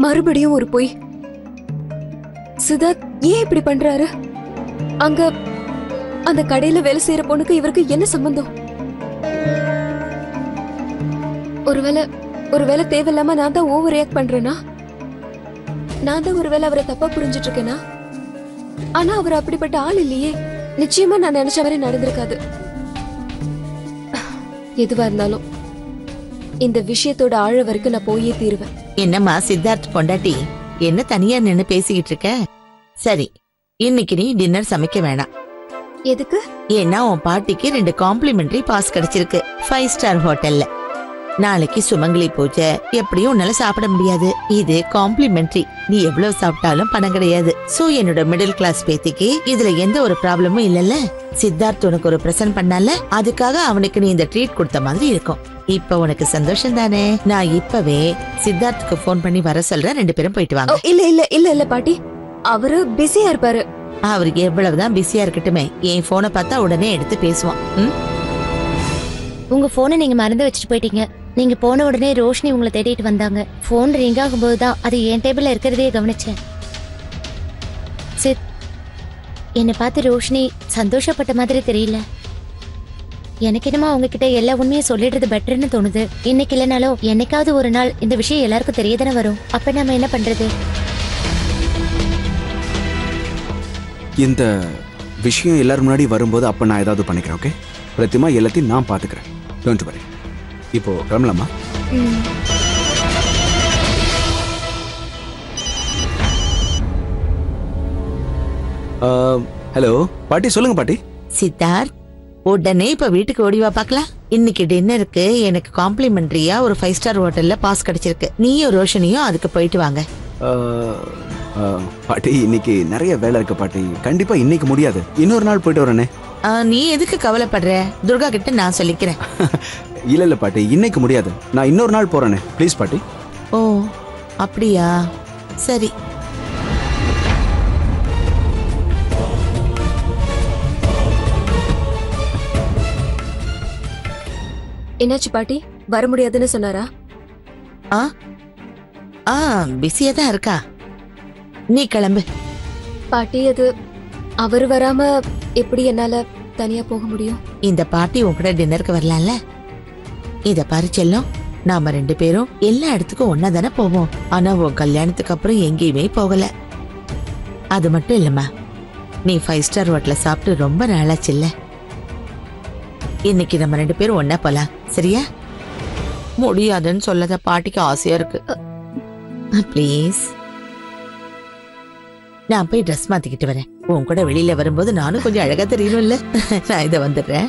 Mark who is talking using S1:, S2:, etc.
S1: மறுபடியும் ஒரு பொய். சித்தார்த் ஏன் இப்படி பண்றாரு? அங்க அந்த கடையில வேலை செய்யற பொண்ணுக்கு இவருக்கு என்ன சம்பந்தம்? ஒருவேளை தேவையில்லாம நான் தான் ஓவர் ரியாக்ட் பண்றேனா? நான் தான் ஒருவேளை அவரை தப்பா புரிஞ்சிட்டு இருக்கேனா? ஆனா அவர் அப்படிப்பட்ட ஆள் இல்லையே. நிச்சயமா நான் நினைச்ச மாதிரி நடந்திருக்காது. எதுவா இருந்தாலும் இந்த விஷயத்தோட ஆழ வரைக்கும் நான் போயே தீருவேன்.
S2: என்னம்மா சித்தார்த் பொண்டாட்டி, என்ன தனியா நின்னு பேசிக்கிட்டு இருக்க? சரி, இன்னைக்கு நீ டின்னர் சமைக்க வேணாம்.
S1: எதுக்கு?
S2: ஏன்னா உன் பாட்டிக்கு 2 காம்ப்ளிமெண்டரி பாஸ் கிடைச்சிருக்கு 5 ஸ்டார் ஹோட்டல்ல. நாளைக்கு சுமங்கலி பூஜை, எப்படியும் உன்னால சாப்பிட முடியாது. இது காம்ப்ளிமெண்டரி, நீ எவ்வளவு சாப்பிட்டாலும் பணம் கிடையாது. சோ என்னோட மிடில் கிளாஸ் பேத்திக்கு இதுல எந்த ஒரு ப்ராப்ளமும் இல்லல்ல. சித்தார்த் உனக்கு ஒரு பிரசன்ட் பண்ணால, அதுக்காக அவனுக்கு நீ இந்த ட்ரீட் கொடுத்த மாதிரி இருக்கும். இப்ப உனக்கு சந்தோஷம் தானே? நான் இப்பவே சித்தார்த்துக்கு போன் பண்ணி வர சொல்றேன், 2 பேரும் போயிட்டு வாங்க.
S1: இல்ல பாட்டி, அவரு பிஸியா இருப்பாரு.
S2: அவருக்கு எவ்வளவுதான் பிஸியா இருக்கட்டுமே, என் போனை பார்த்தா உடனே எடுத்து பேசுவான்.
S3: உங்க போனை நீங்க மறந்து வச்சுட்டு போயிட்டீங்க. நீங்க போன உடனே ரோஷினி உங்களை தேடிட்டு வந்தாங்க. போன் ரிங் ஆகும்போதுதான் அது என் டேபிள்ல இருக்கிறதே கவனிச்சேன். சித், என்னை பார்த்து ரோஷினி சந்தோஷப்பட்ட மாதிரி தெரியல. எனக்கு என்னமா உங்ககிட்ட எல்லா உண்மையும் சொல்லிடுறது பெட்டர்னு தோணுது. இன்னைக்கு இல்லைனாலும் என்னைக்காவது ஒரு நாள் இந்த விஷயம் எல்லாருக்கும் தெரியதானே வரும். அப்ப நம்ம என்ன பண்றது?
S4: இந்த விஷயம் எல்லாரும் முன்னாடி வரும்போது அப்ப நான் ஏதாவது பண்ணிக்கிறேன். ஓகே பிரத்திமா, எல்லாத்தையும் நான் பாத்துக்கிறேன். Don't worry. இப்போ கிளம்பலாமா? ஹலோ பாட்டி, சொல்லுங்க பாட்டி.
S2: சித்தார்த், உடனே இப்ப வீட்டுக்கு ஓடிவா பாக்கலாம். இன்னைக்கு டின்னருக்கு எனக்கு காம்ப்ளிமெண்டரியா ஒரு 5 ஸ்டார் ஹோட்டல்ல பாஸ் கிடைச்சிருக்கு. நீயும் ரோஷனியும் அதுக்கு போயிட்டு வாங்க.
S4: பாட்டி, இன்னைக்கு நிறைய வேலை இருக்கு பாட்டி. கண்டிப்பா இன்னைக்கு முடியாது, இன்னொரு நாள் போயிட்டு வரேனே.
S2: நீ எதுக்கு கவலைப்படுற? துர்கா கிட்ட நான் சொல்லிக்கிறேன்.
S4: இல்ல பாட்டி, இன்னைக்கு முடியாது. நான் இன்னொரு நாள் போறேனே. ப்ளீஸ் பாட்டி.
S2: ஓ அப்படியா? சரி.
S1: என்னாச்சு பாட்டி? வர முடியாதுன்னு சொன்னாரா?
S2: பிஸியா தான் இருக்கா. நீ கிளம்பு.
S1: பாட்டி, அது அவரு வராம எப்படி என்னால தனியா போக முடியும்?
S2: இந்த பாட்டி உன்கிட்ட டின்னருக்கு வரலாம்ல. இத பாரு செல்லம், நாம 2 பேரும் எல்லா இடத்துக்கும் ஒன்னா தானே போவோம். ஆனா உன் கல்யாணத்துக்கு அப்புறம் எங்கேயுமே போகல. அது மட்டும் இல்லம்மா, நீ 5 ஸ்டார் ஹோட்டல்ல சாப்பிட்டு ரொம்ப நாளாச்சு இல்ல. இன்னைக்கு நம்ம 2 பேரும் ஒன்னா போலாம், சரியா? முடியாதுன்னு சொல்லத பாட்டிக்கு ஆசையா இருக்கு. ப்ளீஸ். நான் போய் ட்ரெஸ் மாத்திக்கிட்டு வரேன். உன் கூட வெளியில வரும்போது நானும் கொஞ்சம் அழகா தெரியணும்ல. நான் இதை வந்துடுறேன்.